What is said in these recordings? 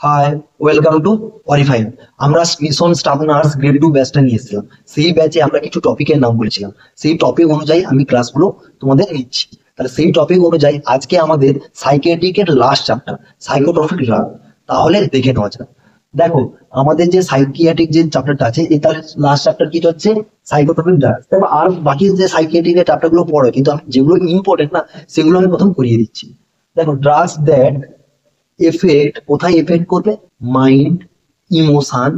High, welcome to Warify. আমরা mission staff nurse grade 2 ব্যাচটা নিয়েছিলাম। সেই ব্যাচে আমরা কিছু টপিকের নাম বলেছিলাম। সেই টপিক অনুযায়ী আমি ক্লাসগুলো তোমাদের নিচ্ছি। তাহলে সেই টপিক অনুযায়ী আজকে আমাদের সাইকিয়াট্রিকের লাস্ট চ্যাপ্টার সাইকোট্রপিক ড্রাগ। তাহলে দেখে নেওয়া যাক। দেখো, আমাদের যে সাইকিয়াট্রিক যে চ্যাপ্টারটা আছে, এই তাহলে লাস্ট চ্যাপ্টার কি হচ্ছে? Psychotropic drug. আর বাকি যে সাইকিয়াট্রিকের চ্যাপ্টার গুলো পড়ো, কিন্তু আমি যেগুলো ইম্পর্টেন্ট না সেগুলো আমি প্রথম করিয়ে দিচ্ছি। দেখো, ড্রাগস দ্যাট এফেক্ট কোথায় এফেক্ট করবে? Mind, emotion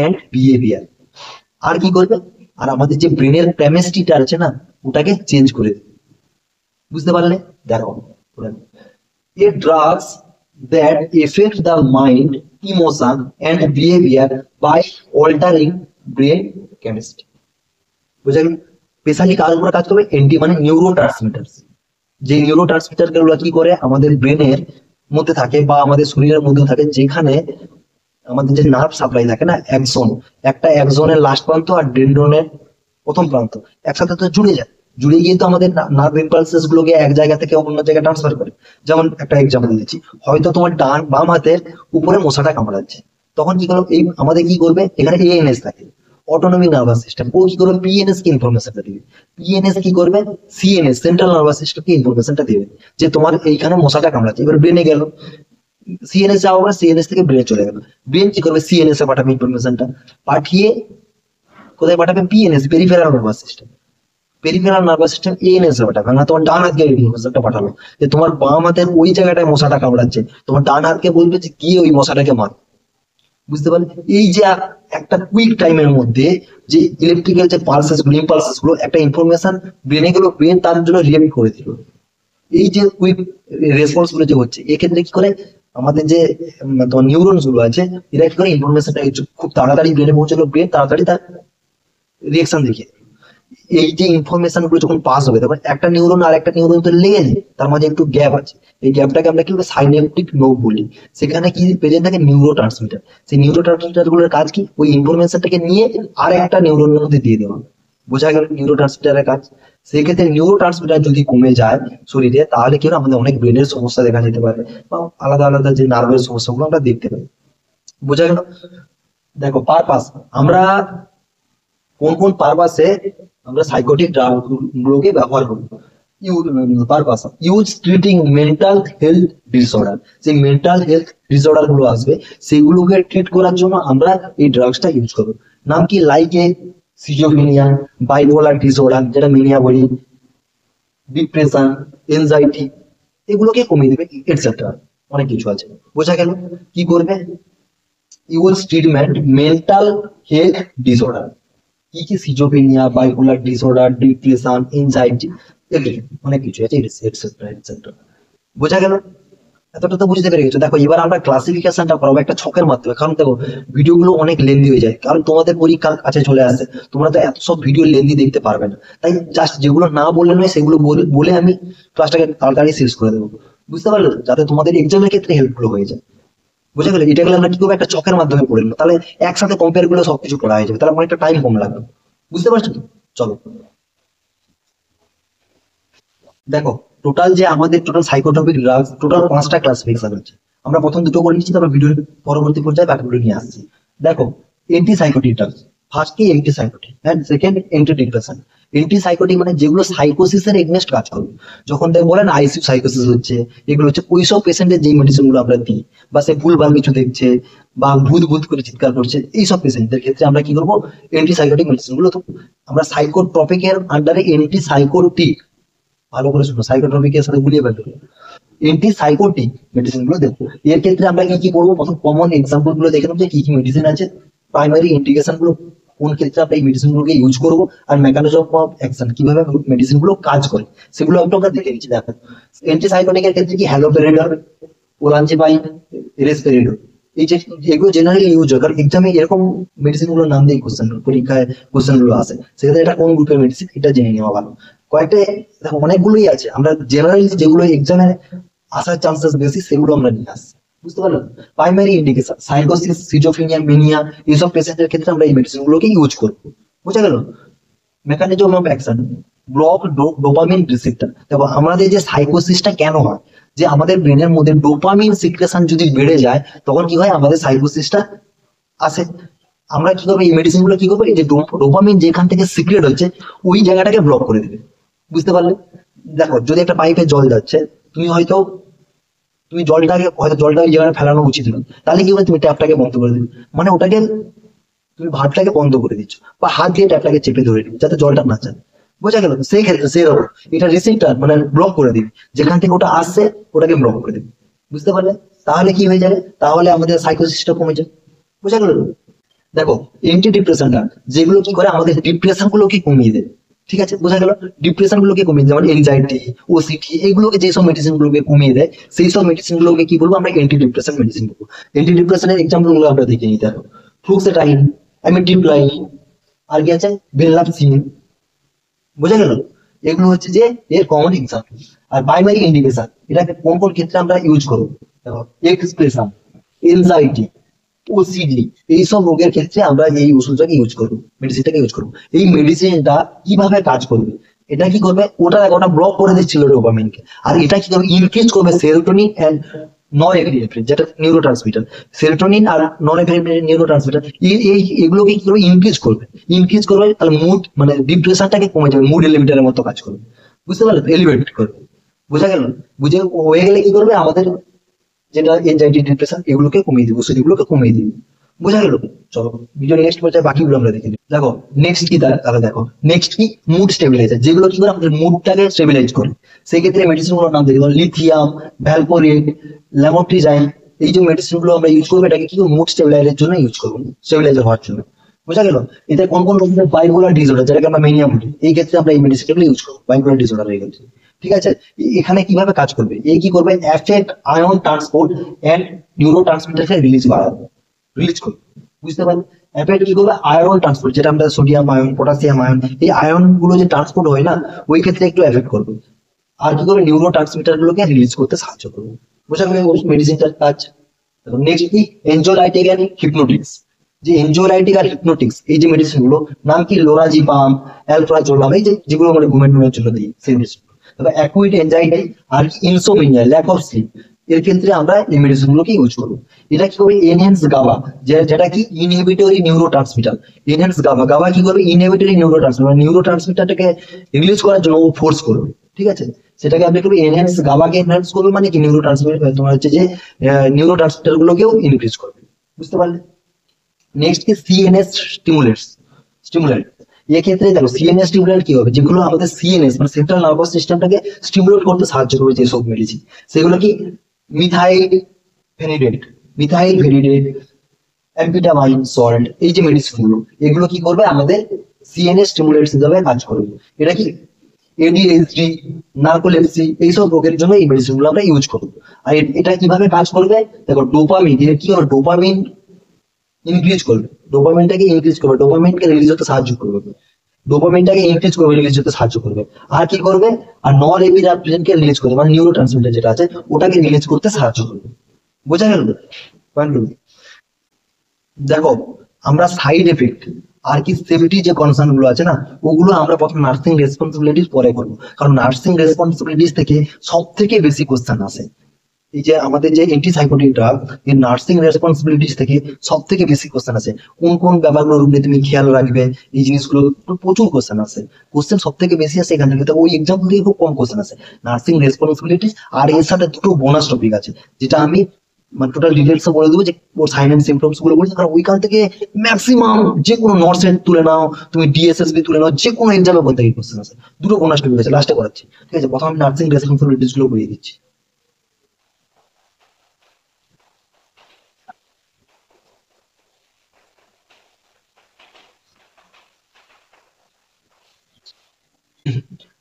and behaviour. আর কি করবে? আর আমাদের যে ব্রেনের কেমিস্ট্রিটা আছে না, ওটাকে চেঞ্জ করে দেবে। বুঝতে পারলে? দেখো, a drugs that effect the mind, emotion and behaviour by altering brain chemistry. বুঝা গেল? স্পেশালি কার উপরে কাজ করবে? এনটি মানে নিউরো ট্রান্সমিটার। যে নিউরো ট্রান্সমিটার গুলো কি করে আমাদের ব্রেনের মধ্যে থাকে বা আমাদের শরীরের মধ্যে থাকে, যেখানে আমাদের যে নার্ভ সাপ্লাই থাকে না, একজন একটা একজনের লাস্ট প্রান্ত আর ডেন্ড্রনের প্রথম প্রান্ত একসাথে তো জুড়ে যায়। জুড়ে গিয়ে তো আমাদের নার্ভ ইম্পালসেস গুলোকে এক জায়গা থেকে অন্য জায়গায় ট্রান্সফার করে। যেমন একটা এক্সাম্পল দিচ্ছি, হয়তো তোমার বাম হাতের উপরে মশাটা কামড়াচ্ছে, তখন কি করবে? এই আমাদের কি করবে, এখানে এএনএস থাকে, অটোনমিক নার্ভাস সিস্টেম। ও কি করবে? পিএনএস কে ইনফরমেশনটা দিবে। পিএনএস কি করবে? সিএনএস সেন্ট্রাল নার্ভাস সিস্টেমকে ইনফরমেশনটা দিবে যে তোমার এইখানে মশাটা কামড়াচ্ছে। এবার ব্রেনে গেল, সিএনএস যাওয়া হবে, সিএনএস থেকে ব্রেনে চলে গেল। ব্রেন কি করবে? সিএনএস এ পাঠাবে ইনফরমেশনটা, পাঠিয়ে কোথায় পাঠাবে? PNS, peripheral nervous system. Peripheral nervous system ANS এ পাঠাবে। না, তোমার ডান হাতকে ইনফরমেশনটা পাঠালো যে তোমার বাম হাতের ওই জায়গাটায় মশাটা কামড়াচ্ছে, তোমার ডান হাতকে বলবে যে গিয়ে ওই মশাটাকে মার। বুঝতে পারলে? এই যে একটা কুইক টাইমের মধ্যে যে ইলেকট্রিক্যাল যে পালসেস গুলো, ইম্পালসেস গুলো, একটা ইনফরমেশন ব্রেনে গেলো, ব্রেন তার জন্য রিয়েক্ট করে দিল। এই যে কুইক রেসপন্স গুলো যে হচ্ছে, এক্ষেত্রে কি করে আমাদের যে তোমার নিউরনস গুলো আছে, এরা কি করে ইনফরমেশনটা খুব তাড়াতাড়ি ব্রেনে পৌঁছালো, ব্রেন তাড়াতাড়ি তার রিয়েকশন দেখিয়ে দিল। এই যে ইনফরমেশন গুলো যখন পাস হবে, তখন একটা নিউরন আর একটা নিউরন তো লেগে যায়, তার মাঝে একটু গ্যাপ আছে। এই গ্যাপটাকে আমরা কি বলি? সাইন্যাপটিক নোড বলি। সেখানে কি প্রেজেন্ট থাকে? Neuro transmitter. সেই নিউরো ট্রান্সমিটার গুলোর কাজ কি? ওই ইনফরমেশনটাকে নিয়ে আর একটা নিউরনের মধ্যে দিয়ে দেওয়া। বোঝা গেল নিউরো ট্রান্সমিটারের কাজ। সেক্ষেত্রে নিউরো ট্রান্সমিটার যদি কমে যায় শরীরে, তাহলে কি হবে? আমাদের অনেক ব্রেনের সমস্যা দেখা যেতে পারে, বা আলাদা আলাদা যে নার্ভের সমস্যাগুলো আমরা দেখতে পাই। বোঝা গেল? দেখো, পারপাস, আমরা কোন কোন পারপাসে আমরা সাইকোটিক ড্রাগ গুলোকে ব্যবহার করি। Purpose use treating mental health disorder. যে মেন্টাল হেলথ ডিসঅর্ডার গুলো আসবে, সেগুলোকে ট্রিট করার জন্য আমরা এই ড্রাগসটা ইউজ করবো। নাম কি? লাইকে সিজোফ্রেনিয়া, বাইপোলার ডিসঅর্ডার যেটা মেনিয়া বলি, ডিপ্রেশন, এনজাইটি, এগুলোকে কমিয়ে দেবে, এটসেট্রা। অনেক কিছু আছে। বোঝা গেল? কি করবে? Use treatment mental health disorder. কি কি? Schizophrenia, bipolar disorder, depression, anxiety, অনেক কিছু আছে, এটসেট্রা এটসেট্রা। বোঝা গেল? এতটা তো বুঝতে পেরে গেছো। দেখো, এবার আমরা ক্লাসিফিকেশনটা করাবো একটা ছকের মাধ্যমে। কারণ দেখো, ভিডিও গুলো অনেক লেন্দি হয়ে যায়, কারণ তোমাদের পরীক্ষার কাছে চলে আসে, তোমরা তো এত সব ভিডিও লেন্দি দেখতে পারবে না। তাই জাস্ট যেগুলো না বললে নয়, সেগুলো বলে আমি ক্লাসটাকে তাড়াতাড়ি শেষ করে দেবো। বুঝতে পারলে? যাতে তোমাদের এক্সামের ক্ষেত্রে হেল্পফুল হয়ে যায়। বুঝে গেলে? এটা গেলে আমরা কি করবো? একটা চকের মাধ্যমে পড়ে নেবো, তাহলে একসাথে কম্পেয়ার করলে সবকিছু পড়া হয়ে যাবে, তাহলে অনেকটা টাইম কম লাগবে। বুঝতে পারছো তো? চলো, দেখো, টোটাল যে আমাদের টোটাল সাইকোট্রপিক ড্রাগস টোটাল 5টা ক্লাসিফিকেশন আছে। আমরা প্রথম দুটো করে নিচ্ছি, তারপর ভিডিওর পরবর্তী পর্যায়ে বাকিগুলো নিয়ে আসছি। দেখো, এন্টি সাইকোটিক ড্রাগস। ফার্স্ট কি? Anti psychotic, and second anti depression. Anti psychotic মানে যেগুলো সাইকোসিসের এগেনস্ট কাজ করবে। যখন দেখ বলেন আইসিইউ সাইকোসিস হচ্ছে, এগুলো হচ্ছে ওইসব পেশেন্টের যেই মেডিসিন গুলো আমরা দিই, বা সে ভুলভাল কিছু দেখছে, বা ভূত ভূত করে চিৎকার করছে, এইসব পেশেন্টদের ক্ষেত্রে আমরা কি করবো? এন্টি সাইকোটিক মেডিসিন গুলো তো আমরা সাইকোট্রপিকের আন্ডারে এন্টি সাইকোটিক, ভালো করে শুনো, সাইকোট্রপিকের সাথে গুলিয়ে ফেলতে হবে। এন্টি সাইকোটিক মেডিসিন গুলো দেখবো। এর ক্ষেত্রে আমরা কি কি করবো? প্রথম কমন এক্সাম্পল গুলো দেখে নেবো যে কি কি মেডিসিন আছে, প্রাইমারি ইন্ডিকেশন গুলো, কোন ক্ষেত্রে আমরা এই মেডিসিন গুলোকে ইউজ করবো, আর মেকানিজম অফ অ্যাকশন, কিভাবে মেডিসিন গুলো কাজ করে, সেগুলো একটু আমরা দেখে নিচ্ছি। দেখো, এন্টি সাইকোটিকের ক্ষেত্রে কি? হ্যালোপেরিডল, ওলানজিপাইন, রেসপেরিডল। এই যে এগুলো জেনারেলি ইউজ হয়, কারণ এক্সামে এরকম মেডিসিন গুলোর নাম দিয়ে কোশ্চেন, পরীক্ষায় কোশ্চেন গুলো আসে। সেক্ষেত্রে এটা কোন গ্রুপের মেডিসিন, এটা জেনে নেওয়া ভালো। কয়েকটা, দেখো, অনেকগুলোই আছে, আমরা জেনারেলি যেগুলো এক্সামে আসার চান্সেস বেশি, সেগুলো আমরা নিয়ে আসছি। বুঝতে পারলাম? প্রাইমারি ইন্ডিকেশন সাইকোসিস, সিজোফ্রেনিয়া, মেনিয়া, এইসব পেশেন্টের ক্ষেত্রে আমরা এই মেডিসিন গুলোকে ইউজ করবো। বুঝা গেল? Mechanism of action, block dopamine receptor. দেখো আমাদের যে সাইকোসিসটা কেন হয়, যে আমাদের ব্রেনের মধ্যে ডোপামিন সিক্রেশন যদি বেড়ে যায় তখন কি হয়, আমাদের সাইকোসিসটা আসে। আমরা কি করবো, এই মেডিসিন গুলো কি করবো, এই যে ডোপামিন যেখান থেকে সিক্রেট হচ্ছে ওই জায়গাটাকে ব্লক করে দেবে। বুঝতে পারলে? দেখো যদি একটা পাইপে জল যাচ্ছে, তুমি হয়তো জলটা ওই জায়গায় ফেলানো উচিত নয়, তাহলে কি হবে, তুমি ট্যাপটাকে বন্ধ করে দেবে, মানে ওটাকে তুমি ভাবটাকে বন্ধ করে দিচ্ছ, বা হাত দিয়ে ট্যাপটাকে চেপে ধরে দিবে যাতে জলটা না যায়। বোঝা গেল? সেই ক্ষেত্রে সেরকম এটা রিসেপ্টর মানে ব্লক করে দিবে, যেখান থেকে ওটা আসছে ওটাকে ব্লক করে দিবে। বুঝতে পারলে? তাহলে কি হয়ে যাবে, তাহলে আমাদের সাইকোসিসটা কমে যায়। বোঝা গেল? দেখো এন্টি ডিপ্রেশনটা যেগুলো কি করে, আমাদের ডিপ্রেশন গুলোকে কমিয়ে দেয়। ঠিক আছে, বোঝা গেল? ডিপ্রেশন গুলোকে কমিয়ে দেয়, যেমন এনজাইটি, ওসিটি, এগুলোকে যেসব মেডিসিন গুলোকে কমিয়ে দেয় সেই সব মেডিসিন গুলোকে কি বলবো আমরা, এন্টি ডিপ্রেশন মেডিসিন বলবো। এন্টি ডিপ্রেশনের এক্সাম্পল গুলো আমরা দেখে নিতে হবে। ফ্লুক্সেটাইন, অ্যামিট্রিপ্লাইন, আর কি আছে, ভেনলাপ্সিন। বোঝা গেল? এগুলো হচ্ছে যে এর কমন এক্সাম্পল। আর প্রাইমারি ইন্ডিকেশন, এটাকে কোন কোন ক্ষেত্রে আমরা ইউজ করবো, দেখো এক্সপ্রেশন, এনজাইটি, ওসিডি, এইসব রোগের ক্ষেত্রে আমরা এই ওষুধটাকে ইউজ করবো, মেডিসিনটাকে ইউজ করবো। এই মেডিসিনটা কিভাবে কাজ করবে, এটা কি করবে, ওটা ব্লক করে দিচ্ছিল ডোপামিনকে, আর এটা কি করবে, ইনক্রিজ করবে সেরোটোনিন এন্ড নন এপিনেফ্রিন, যেটা নিউরো ট্রান্সমিটার। সেরোটোনিন আর নন এপিনেফ্রিন নিউরো ট্রান্সমিটার, এগুলোকে কি করবে, ইনক্রিজ করবে, তাহলে মুড মানে ডিপ্রেশনটাকে কমে যাবে, মুড এলিভেটরের মতো কাজ করবে। বুঝতে পারলে? এলিভেট করবে। বোঝা গেল? বুঝে হয়ে গেলে কি করবে, আমাদের যেটা এনজাইটি, ডিপ্রেশন, এগুলোকে কমিয়ে দিবে, সেগুলোকে কমিয়ে দিবে। বোঝা গেল? চলো ভিডিও নেক্সট পর্যায়ে বাকিগুলো আমরা দেখে নিই। দেখো নেক্সট কি, তাহলে দেখো নেক্সট কি, মুড স্টেবিলাইজার, যেগুলো কি করে আমাদের মুডটাকে স্টেবিলাইজ করে। সেই ক্ষেত্রে মেডিসিন গুলোর নাম দেখে, লিথিয়াম, ভ্যালপোরেট, ল্যামোট্রিজাইন, এই যে মেডিসিন গুলো আমরা ইউজ করবো, এটাকে কি মুড স্টেবিলাইজারের জন্য ইউজ করবো, স্টেবিলাইজার হওয়ার জন্য। বোঝা গেল? এতে কোন কোন রকমের বাইপোলার ডিসঅর্ডার, যেটাকে আমরা মেনিয়া বলি, এই ক্ষেত্রে আমরা এই মেডিসিনগুলো ইউজ করবো বাইপোলার ডিসঅর্ডার এর ক্ষেত্রে। ঠিক আছে, এখানে কিভাবে কাজ করবে, এই কি করবে, অ্যাফেক্ট আয়ন ট্রান্সপোর্ট এন্ড নিউরো ট্রান্সমিটারকে রিলিজ করবে। বুঝতে পারলে? অ্যাফেক্ট কি করবে, আয়রন ট্রান্সপোর্ট, যেটা আমরা সোডিয়াম আয়ন, পটাশিয়াম আয়ন, এই আয়ন গুলো যে ট্রান্সপোর্ট হয় না, ওই ক্ষেত্রে একটু এফেক্ট করবে। আর কি করবে, নিউরো ট্রান্সমিটার গুলোকে রিলিজ করতে সাহায্য করবে। বোঝা গেল মেডিসিনটার কাজ? নেক্সট কি, এনজোলাইটিক এন্ড হিপনোটিক্স, যে এনজোলাইটিক আর হিপনোটিক্স, এই যে মেডিসিন গুলো নাম কি, লোরাজিপাম, অ্যালপ্রাজোলাম, এই যে যেগুলো আমরা ঘুমের জন্য দিই সেই মেডিসিন। তবে অ্যাকুইট এনজাইটি আর ইনসোমিনিয়া, ল্যাক অফ স্লিপ, এর ক্ষেত্রে আমরা এই মেডিসিন গুলোকে ইউজ করবো। এটা কি করবে, এনহ্যান্স গাবা, যেটা কি inhibitory neurotransmitter. Enhance GABA, GABA কি করবে, ইনহিবিটরি নিউরো ট্রান্সমিটার, নিউরো ট্রান্সমিটারটাকে রিলিজ করার জন্য ও ফোর্স করবে। ঠিক আছে, সেটাকে আপনি করবে এনহ্যান্স, গাবাকে এনহ্যান্স করবে, মানে কি নিউরো ট্রান্সমিটার, তোমার হচ্ছে যে নিউরো ট্রান্সমিটার গুলোকেও ইনক্রিজ করবে। বুঝতে পারলে? নেক্সট কি, সিএনএস স্টিমুলেন্ট। এক্ষেত্রে দেখো সিএনএস স্টিমুলেন্ট কি হবে, যেগুলো আমাদের সিএনএস মানে সেন্ট্রাল নার্ভাস সিস্টেমটাকে স্টিমুলেট করতে সাহায্য করবে যেসব মেডিসিন, সেগুলো কি, মিথাইল ফেনিডেট, অ্যাম্ফেটামাইন সল্ট, এই যে মেডিসিন গুলো, এগুলো কি করবে, আমাদের সিএনএস স্টিমুলেন্টস হিসেবে কাজ করবে। এটা কি, এডিএইচডি, নার্কোলেপসি, এইসব রোগের জন্য এই মেডিসিন গুলো আমরা ইউজ করবো। আর এটা কিভাবে কাজ করবে, দেখো ডোপামিন, এটা কি হবে, ডোপামিন ইনক্রিজ করবে, ডোপামিনকে রিলিজ হতে সাহায্য করবে, রিলিজ হতে সাহায্য করবে। আর কি করবে, আর নন এপিনেফ্রিনকে রিলিজ করবে, মানে নিউরো ট্রান্সমিটার যেটা আছে ওটাকে রিলিজ করতে সাহায্য করবে। বোঝা গেল? দেখো আমরা সাইড এফেক্ট আর কি সেফটি যে কনসার্ন গুলো আছে না, ওগুলো আমরা প্রথম নার্সিং রেসপন্সিবিলিটিস পরে করবো, কারণ নার্সিং রেসপন্সিবিলিটিস থেকে সব থেকে বেশি কোশ্চেন আসে। এই যে আমাদের যে অ্যান্টিসাইকোটিক ড্রাগ, এই নার্সিং রেসপন্সিবিলিটিস থেকে সব থেকে বেশি কোশ্চেন আছে। কোন কোন ব্যাপারগুলোর উপরে তুমি খেয়াল রাখবে, এই জিনিসগুলো প্রচুর কোশ্চেন আছে। কোশ্চেন সব থেকে বেশি আছে এখান থেকে, ওই এক্সাম্পল থেকে খুব কম কোশ্চেন আছে। নার্সিং রেসপন্সিবিলিটিস আর এর সাথে দুটো বোনাস টপিক আছে, যেটা আমি মানে টোটাল ডিটেলস বলে দেবো, যে ওর সাইন এন্ড সিমটমস গুলো বলছি, কারণ ওইখান থেকে ম্যাক্সিমাম যে কোনো নর্সেন তুলে নাও, তুমি ডিএসএসবি তুলে নাও, যে কোনো এক্সামে বলতে এই কোশ্চেন আছে। দুটো বোনাস টপিক আছে, লাস্টে করাচ্ছি। ঠিক আছে, প্রথম আমি নার্সিং রেসপন্সিবিলিটিস গুলো বলিয়ে দিচ্ছি।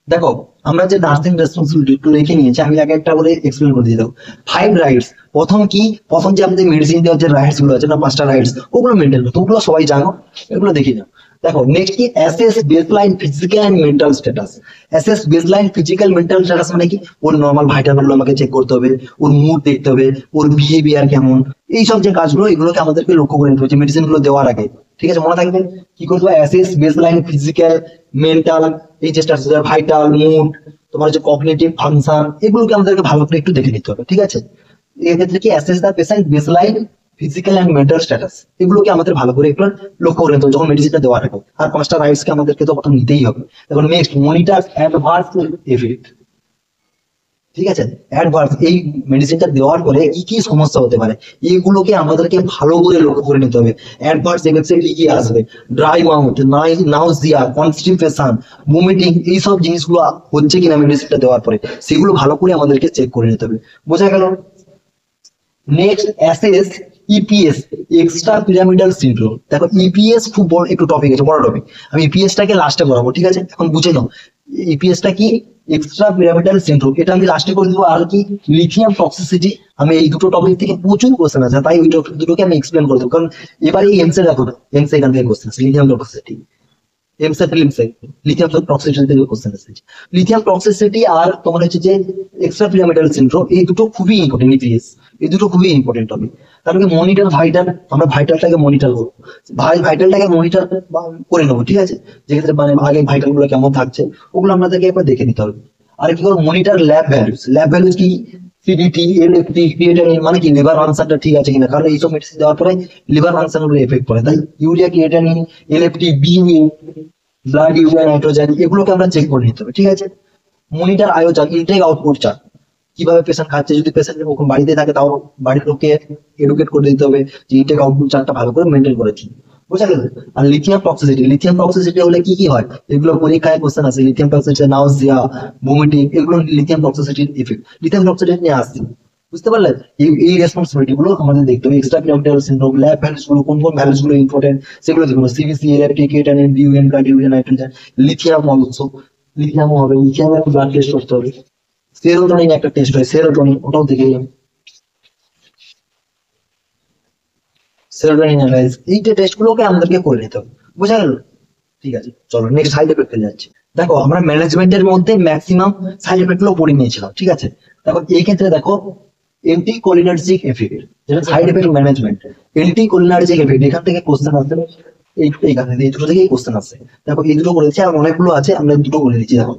দেখো আমরা যে নার্সিং রেসপন্সিবিলিটি লিখে নিয়েছি, আমি আগে একটা বলে এক্সপ্লেন করে দিয়ে দেবো। 5 রাইটস, প্রথম কি, প্রথম যে আমাদের মেডিসিন দেওয়ার যে রাইটস গুলো আছে না, 5টা রাইটস, ওগুলো মেনটেন করতে, ওগুলো সবাই জানো, এগুলো দেখি না। দেখো নেক্সট কি, assess baseline physical and mental status. Assess baseline physical mental status মানে কি, ওর নর্মাল ভাইটাল গুলো আমাকে চেক করতে হবে, ওর মুড দেখতে হবে, ওর বিহেভিয়ার কেমন, এইসব যে কাজগুলো, এগুলোকে আমাদেরকে লক্ষ্য করে নিতে হবে মেডিসিন গুলো দেওয়ার আগে। ঠিক আছে, মনে থাকবে। কি করবো, অ্যাসেস বেসলাইন ফিজিক্যাল, মেন্টাল, এই যে স্ট্রাকচার, ভাইটাল, মুড, তোমার হচ্ছে কগনিটিভ ফাংশন, এগুলোকে আমাদেরকে ভালো করে একটু দেখে নিতে হবে। ঠিক আছে, এক্ষেত্রে কি assess the patient baseline physical and mental status, এগুলোকে আমাদের ভালো করে একটু লক্ষ্য করে নিতে হবে যখন মেডিসিনটা দেওয়ার আগে। আর 5টা রাইটস কে আমাদেরকে তো প্রথম নিতেই হবে। এখন নেক্সট, মনিটর অ্যাডভার্স এফেক্ট। ঠিক আছে, অ্যাডভার্স, এই মেডিসিনটা দেওয়ার পরে কি কি সমস্যা হতে পারে এগুলোকে আমাদেরকে ভালো করে লক্ষ্য করে নিতে হবে। অ্যাডভার্স এফেক্টস কি কি আসবে, ড্রাই মাউথ, নাউজিয়া, কনস্টিপেশন, ভমিটিং, এইসব জিনিসগুলো হচ্ছে কিনা মেডিসিনটা দেওয়ার পরে, সেগুলো ভালো করে আমাদেরকে চেক করে নিতে হবে। বোঝা গেল? Next, assess EPS, extra pyramidal syndrome. দেখো ইপিএস খুব বড় একটু টপিক আছে, বড় টপিক। আমি ইপিএস টাকে লাস্টে করাবো, ঠিক আছে? এখন বুঝে নাও ইপিএস টা কি, এক্সট্রা পিরামিডাল সিনড্রোম, এটা আমি লাস্টে করে দেবো। আর কি, লিথিয়াম টক্সিসিটি। আমি এই দুটো টপিক থেকে প্রচুর কোশ্চেন আছে, তাই ওই দুটোকে আমি এক্সপ্লেন করে দেবো। কারণ এবারে এই এমসে দেখো না, এমসে এখান থেকে কোশ্চেন আছে, লিথিয়াম টক্সিসিটি, এমসেট লিমসেট, লিথিয়াম টক্সিসিটি থেকে কোশ্চেন এসেছে। লিথিয়াম টক্সিসিটি আর তোমার হচ্ছে যে এক্সট্রা পিরামিডাল সিনড্রোম, এই দুটো খুবই ইম্পর্টেন্ট ইপিএস, এই দুটো খুবই ইম্পর্টেন্ট টপিক। তারপরে মনিটর ভাইটাল, আমরা ভাইটালটাকে মনিটর করবো, ভাইটালটাকে মনিটর করে নেবো। ঠিক আছে, যেক্ষেত্রে মানে আগে ভাইটাল গুলো কেমন থাকছে ওগুলো আমাদেরকে একবার দেখে নিতে হবে। আর কি করবো, monitor lab values. Lab values কি, সিডিটি, এলএফটি, ক্রিয়েটিনিন, মানে কি লিভার ফাংশনটা ঠিক আছে কিনা, কারণ এইসব মেডিসিন দেওয়ার পরে লিভার ফাংশন গুলো এফেক্ট করে। তাই urea, creatinine, LFT, BU, blood urea, nitrogen, এগুলোকে আমরা চেক করে নিতে হবে। ঠিক আছে, মনিটর আয়োজন, ইনটেক আউটপুট চার্ট, কিভাবে পেশেন্ট খাচ্ছে, যদি পেশেন্ট বাড়িতে থাকে তাও বাড়ির লোককে এডুকেট করে দিতে হবে যে ইনটেক আউটপুট চার্টটা ভালো করে মেনটেন করেছি। বুঝা গেল? আর লিথিয়াম টক্সিসিটি, লিথিয়াম টক্সিসিটি হলে কি কি হয়, এগুলো পরীক্ষায় কোশ্চেন আছে। লিথিয়াম টক্সিসিটি, নাউজিয়া, ভমিটিং, এগুলো লিথিয়াম টক্সিসিটির ইফেক্ট। লিথিয়াম টক্সিসিটি নিয়ে আসছি, বুঝতে পারলে? এই রেসপন্সিবিলিটি গুলো আমাদের দেখতে হবে। Extra pyramidal syndrome, lab values গুলো, কোন কোন ভ্যালুস গুলো ইম্পর্টেন্ট সেগুলো দেখবো। CBC, LFT, creatinine, BUN, blood urea, nitrogen, lithium also, লিথিয়ামও হবে, লিথিয়ামের ব্লাড টেস্ট করতে হবে। সেরোটোনিন একটা টেস্ট হয়, সেরোটোনিন, ওটাও দেখে নিলাম। সেরোটোনিন অ্যানালাইজ, এই যে টেস্ট গুলোকে আমাদেরকে করে নিতে হবে। বোঝা গেল? ঠিক আছে, চলো নেক্সট সাইড এফেক্টে যাচ্ছি। দেখো আমরা ম্যানেজমেন্টের মধ্যে ম্যাক্সিমাম সাইড এফেক্ট গুলো পড়ে নিয়েছিলাম। ঠিক আছে, দেখো এই ক্ষেত্রে দেখো এন্টি কোলিনার্জিক এফেক্ট, যেটা side effect management, anti cholinergic effect, এখান থেকে কোশ্চেন আসবে। এইখানে এই দুটো থেকেই কোশ্চেন আসে। দেখো এই দুটো বলেছি, আর অনেকগুলো আছে, আমরা দুটো বলে দিচ্ছি। দেখো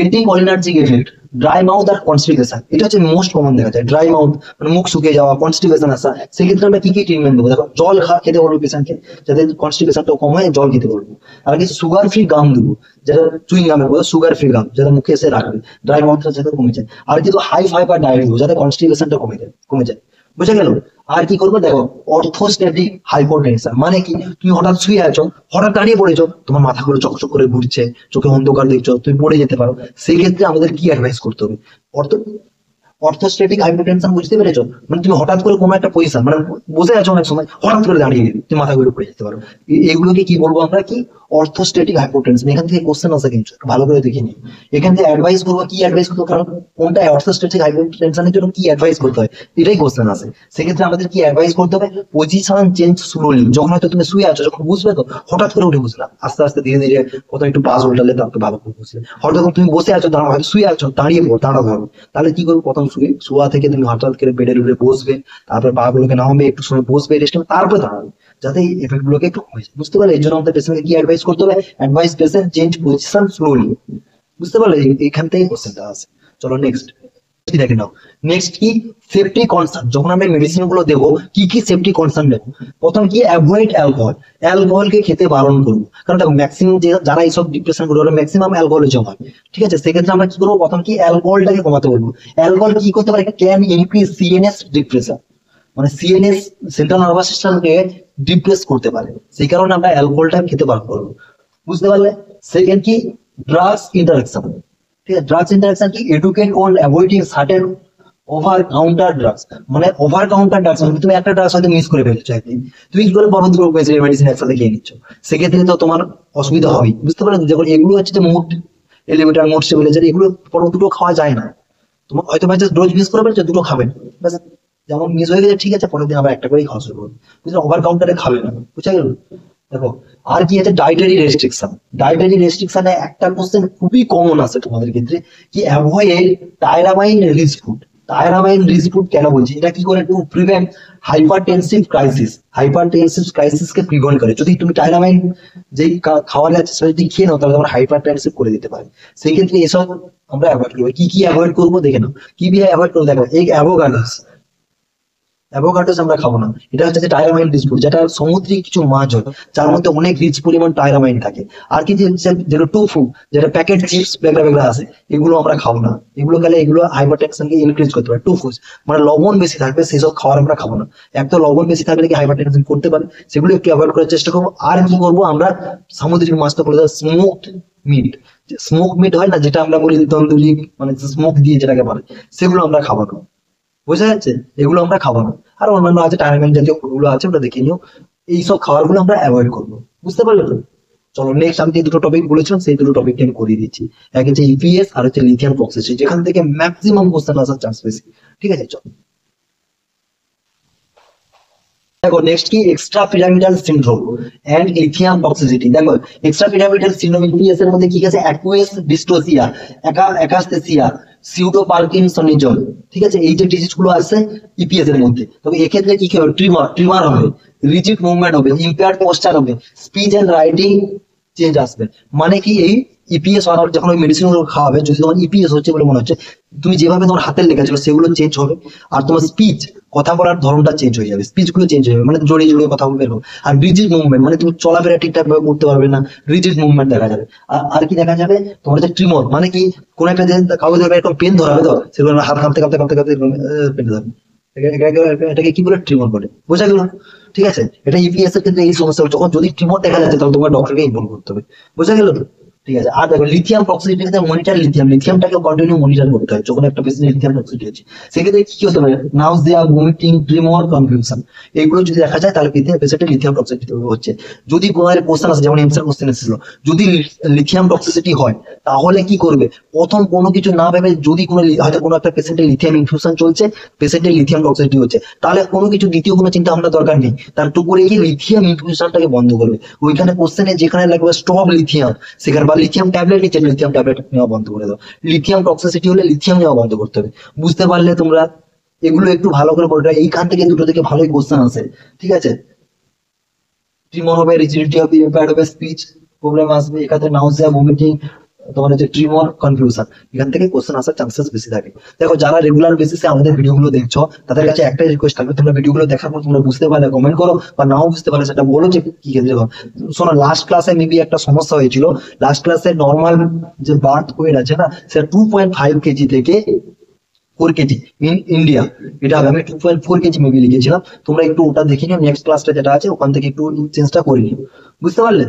anticholinergic effect, dry mouth আর কনস্টিপেশন, এটা হচ্ছে মোস্ট কমন দেখা যায়। ড্রাই মাউথ মানে মুখ শুকিয়ে যাওয়া, কনস্টিপেশন আসা, সেক্ষেত্রে আমরা কি কি ট্রিটমেন্ট দেবো? দেখো জল খেতে বলবো পেশেন্টকে, যাতে কনস্টিপেশনটা কম হয়, জল খেতে বলবো। আর কিছু সুগার ফ্রি গাম দেবো, যেটা চুইং গামের বলবো, সুগার ফ্রি গাম, যেটা মুখে এসে রাখবে, ড্রাই মাউথটা যাতে কমে যায়। আর কিন্তু হাই ফাইবার ডায়েট দেবো, যাতে কনস্টিপেশনটা কমে যায়। বুঝে গেল? আর কি করবো, দেখো অর্থোস্ট্যাটিক হাইপোটেনশন, মানে কি, তুমি হঠাৎ শুয়ে আছো, হঠাৎ দাঁড়িয়ে পড়েছো, তোমার মাথা করে চকচক করে ঘুরছে, চোখে অন্ধকার দেখছো, তুমি পড়ে যেতে পারো। সেই ক্ষেত্রে আমাদের কি অ্যাডভাইস করতে হবে? অর্থ অর্থোস্ট্যাটিক হাইপোটেনশন, বুঝতে পেরেছো? মানে তুমি হঠাৎ করে কোনো একটা পজিশন, মানে বসে আছো অনেক সময়, হঠাৎ করে দাঁড়িয়ে গেলে তুমি মাথা ঘুরে পড়ে যেতে পারো। এগুলোকে কি বলবো আমরা, কি অর্থোস্ট্যাটিক হাইপোটেনশন। এখান থেকে কোশ্চেন আসে কিন্তু, ভালো করে দেখে নিই। এখান থেকে অ্যাডভাইস করবো, কি অ্যাডভাইস করবো, কারণ কোনটা অর্থোস্ট্যাটিক হাইপোটেনশনের জন্য কি অ্যাডভাইস করতে হয়, এটাই কোশ্চেন আসে। সেক্ষেত্রে আমাদের কি অ্যাডভাইস করতে হবে, পজিশন চেঞ্জ স্লোলি। যখন হয়তো তুমি শুয়ে আছো, যখন বুঝবে তো হঠাৎ করে উঠে বুঝলাম, আস্তে আস্তে ধীরে ধীরে, কোথাও একটু পাশ উল্টালে তারপর ভালো করে বুঝলে। হঠাৎ তুমি বসে আছো, হয়তো শুয়ে আছো, দাঁড়িয়ে পড়ো, দাঁড়াতে হবে। তাহলে কি করবো, প্রথম শোয়া থেকে তুমি হঠাৎ করে বেডের উপরে বসবে, তারপর পা গুলোকে নামাবে, একটু সময় বসবে, রেস্ট নেবে, তারপরে দাঁড়াবে, যাতে এই এফেক্ট গুলোকে একটু কমে যায়। বুঝতে পারলে? এই জন্য আমাদের পেশেন্টকে কি অ্যাডভাইস করতে হবে, advice patient change position slowly. বুঝতে পারলে? এখান থেকে কোশ্চেনটা আছে। চলো নেক্সট দেখে নাও। নেক্সট কি, সেফটি কনসার্ন। যখন আমরা মেডিসিন গুলো দেবো, কি কি সেফটি কনসার্ন নেবো? প্রথম কি, অ্যাভয়েড অ্যালকোহল, অ্যালকোহলকে খেতে বারণ করবো। কারণ দেখো ম্যাক্সিমাম যারা এইসব ডিপ্রেশন গুলো ম্যাক্সিমাম অ্যালকোহলিজম হয়। ঠিক আছে, সেক্ষেত্রে আমরা কি করবো, প্রথম কি, অ্যালকোহলটাকে কমাতে বলবো। অ্যালকোহল কি করতে পারে, ক্যান ইনক্রিজ সিএনএস ডিপ্রেশন, মানে সিএনএস, সেন্ট্রাল নার্ভাস সিস্টেমকে ডিপ্রেস করতে পারে। সেই কারণে আমরা অ্যালকোহলটা খেতে বারণ করবো। বুঝতে পারলে? সেকেন্ড কি, ড্রাগস ইন্টারাকশন। ঠিক আছে, ড্রাগস ইন্টারাকশন কি, educate on avoiding certain over counter drugs. মানে ওভার কাউন্টার ড্রাগস, তুমি একটা ড্রাগস হয়তো মিস করে ফেলছো একদিন, তুমি কি করে বড় দুটো মেডিসিন একসাথে খেয়ে নিচ্ছ, সেক্ষেত্রে তো তোমার অসুবিধা হবেই। বুঝতে পারলে? যখন এগুলো হচ্ছে যে মুড এলিভেটর, মুড স্টেবিলাইজার, এগুলো বড় দুটো খাওয়া যায় না। তোমার হয়তো ভাই ডোজ মিস করে ফেলছো, দুটো খাবেন, ব্যাস। যেমন মিস হয়ে গেছে, ঠিক আছে, পরের দিন আবার একটা করেই খাওয়া শুরু করবে। বুঝলে? ওভার কাউন্টারে খাবে না। বুঝা গেল? দেখো আর কি আছে, ডায়েটারি রেস্ট্রিকশন। ডায়েটারি রেস্ট্রিকশনে একটা কোশ্চেন খুবই কমন আছে তোমাদের ক্ষেত্রে, কি, avoid tyramine rich food. Tyramine rich food কেন বলছি, এটা কি করে, টু প্রিভেন্ট হাইপারটেনসিভ ক্রাইসিসকে প্রিভেন্ট করে। যদি তুমি টাইরামাইন যেই খাওয়ার আছে সেটা যদি খেয়ে নাও তাহলে তোমার হাইপারটেনসিভ করে দিতে পারে। সেই ক্ষেত্রে এসব আমরা অ্যাভয়েড করবো। কি কি অ্যাভয়েড করবো দেখে নাও, কি কি অ্যাভয়েড করবো দেখো। এই অ্যাভোকাডোস আমরা খাবো না। এটা হচ্ছে যে টাইরামাইন রিচ ফুড, যেটা সামুদ্রিক কিছু মাছ হয় যার মধ্যে অনেক রিচ পরিমাণ টাইরামাইন থাকে। আর কি যেটা টোফু, যেটা প্যাকেট চিপস বেগড়া বেগড়া আছে, এগুলো আমরা খাবো না। এগুলো খেলে এগুলো হাইপারটেনশনকে ইনক্রিজ করতে পারে। টোফুস মানে লবণ বেশি থাকবে সেসব খাবার আমরা খাবো না। এক তো লবণ বেশি থাকলে কি হাইপারটেনশন করতে পারে, সেগুলো একটু অ্যাভয়েড করার চেষ্টা করবো। আর কি করবো আমরা, সামুদ্রিক মাছটা করে স্মোকড মিট, স্মোক মিট হয় না যেটা আমরা বলি তন্দুরি, মানে স্মোক দিয়ে যেটাকে বলে, সেগুলো আমরা খাবো না। বোঝা যাচ্ছে, এগুলো আমরা খাবো না। আর অন্যান্য আছে টাইরামাইন জাতীয় ফুডগুলো আছে, ওটা দেখে নিও। এইসব খাবারগুলো আমরা অ্যাভয়েড করবো, বুঝতে পারলে তো? চলো নেক্সট, আমি যে দুটো টপিক বলেছিলাম সেই দুটো টপিক আমি করিয়ে দিচ্ছি। এক হচ্ছে ইপিএস আর হচ্ছে লিথিয়াম টক্সিসিটি, যেখান থেকে ম্যাক্সিমাম কোশ্চেন আসার চান্স বেশি। ঠিক আছে, চলো দেখো নেক্সট কি, extra pyramidal syndrome and lithium toxicity. দেখো এক্সট্রা পিরামিডাল সিনড্রোম ইপিএস এর মধ্যে কি আছে, acute dystonia, akathisia, pseudo parkinsonism. ঠিক আছে, এই যে ডিজিজ গুলো আছে ইপিএস এর মধ্যে। তবে এক্ষেত্রে কি হবে, ট্রিমার হবে, রিজিড মুভমেন্ট হবে, ইম্পেয়ার্ড পোস্টার হবে, স্পিচ এন্ড রাইটিং চেঞ্জ আসবে। মানে কি, এই ইপিএস যখন ওই মেডিসিন গুলো খাওয়াবে, যদি তোমার ইপিএস হচ্ছে বলে মনে হচ্ছে, তুমি যেভাবে তোমার হাতের লেখা ছিল সেগুলো চেঞ্জ হবে। আর তোমার স্পিচ, কথা বলার ধরনটা চেঞ্জ হয়ে যাবে, স্পিচ গুলো চেঞ্জ হয়ে যাবে, মানে জড়িয়ে জড়িয়ে কথা বলবে এরকম। আর রিজিড মুভমেন্ট মানে তুমি চলাফেরা ঠিকঠাক ভাবে করতে পারবে না, রিজিড মুভমেন্ট দেখা যাবে। আর কি দেখা যাবে, তোমার যে ট্রিমর, মানে কি কোন একটা যে কাগজ ধরবে এরকম পেন ধরাবে, তো সেগুলো হাত কাঁপতে কাঁপতে কাঁপতে কাঁপতে পেন ধরবে। এটাকে কি বলে, ট্রিমর বলে। বোঝা গেল? ঠিক আছে, এটা ইপিএস এর ক্ষেত্রে এই সমস্যা হচ্ছে, যখন যদি ট্রিমর দেখা যাচ্ছে তখন তোমার ডক্টরকে ইনফর্ম করতে হবে। বোঝা গেল তো? ঠিক আছে। আর দেখো লিথিয়াম টক্সিসিটি ক্ষেত্রে মনিটর লিথিয়ামটাকে কন্টিনিউ মনিটর করতে হয় যখন একটা পেশেন্ট লিথিয়াম টক্সিসিটি হচ্ছে। সেক্ষেত্রে কি হতে পারে, নাউজিয়া, ভমিটিং, ট্রিমর, কনফিউশন, এগুলো যদি দেখা যায় তাহলে পেশেন্টের লিথিয়াম টক্সিসিটি হচ্ছে। যদি কোনো কোশ্চেন আছে, যেমন এমসিকিউ কোশ্চেন এসেছিল, যদি লিথিয়াম টক্সিসিটি হয় তাহলে কি করবে, প্রথম কোনো কিছু না ভেবে, যদি কোনো হয়তো কোনো একটা পেশেন্টের লিথিয়াম ইনফিউশন চলছে, পেশেন্টের লিথিয়াম টক্সিসিটি হচ্ছে, তাহলে কোনো কিছু দ্বিতীয় কোনো চিন্তা ভাবনা দরকার নেই, তার টুকু করে গিয়ে লিথিয়াম ইনফিউশনটাকে বন্ধ করবে। ওইখানে কোশ্চেনে যেখানে লাগবে স্টপ লিথিয়াম, সেখানে বা লিথিয়াম ট্যাবলেট নিচ্ছে, লিথিয়াম ট্যাবলেট নেওয়া বন্ধ করে দাও। লিথিয়াম টক্সিসিটি হলে লিথিয়াম নেওয়া বন্ধ করতে হবে। বুঝতে পারলে তোমরা? এগুলো একটু ভালো করে পড়ে, এইখান থেকে দুটো থেকে ভালোই কোশ্চেন আসে। ঠিক আছে, ট্রিমর হবে, রিজিডিটি হবে, ইম্পেয়ার্ড হবে, স্পিচ প্রবলেম আসবে, এখানে নাউজিয়া, ভমিটিং, তোমার হচ্ছে ট্রিমর, কনফিউশন, এখান থেকে কোশ্চেন আসার চান্সেস বেশি থাকে। দেখো যারা রেগুলার বেসিসে আমাদের ভিডিওগুলো দেখছো তাদের কাছে একটাই রিকোয়েস্ট থাকবে, তোমরা ভিডিওগুলো দেখার পর তোমরা বুঝতে পারলে কমেন্ট করো, বা নাও বুঝতে পারলে সেটা বলো যে কি ক্ষেত্রে। শোনো, লাস্ট ক্লাসে মেবি একটা সমস্যা হয়েছিল। লাস্ট ক্লাসে নর্মাল যে বার্থ ওয়েট আছে না, সেটা 2.5 কেজি থেকে 4 কেজি ইন ইন্ডিয়া, এটা হবে। আমি 2.4 কেজি মেবি লিখেছিলাম, তোমরা একটু ওটা দেখে নিও। নেক্সট ক্লাসটা যেটা আছে ওখান থেকে একটু চেঞ্জটা করে নিও। বুঝতে পারলে?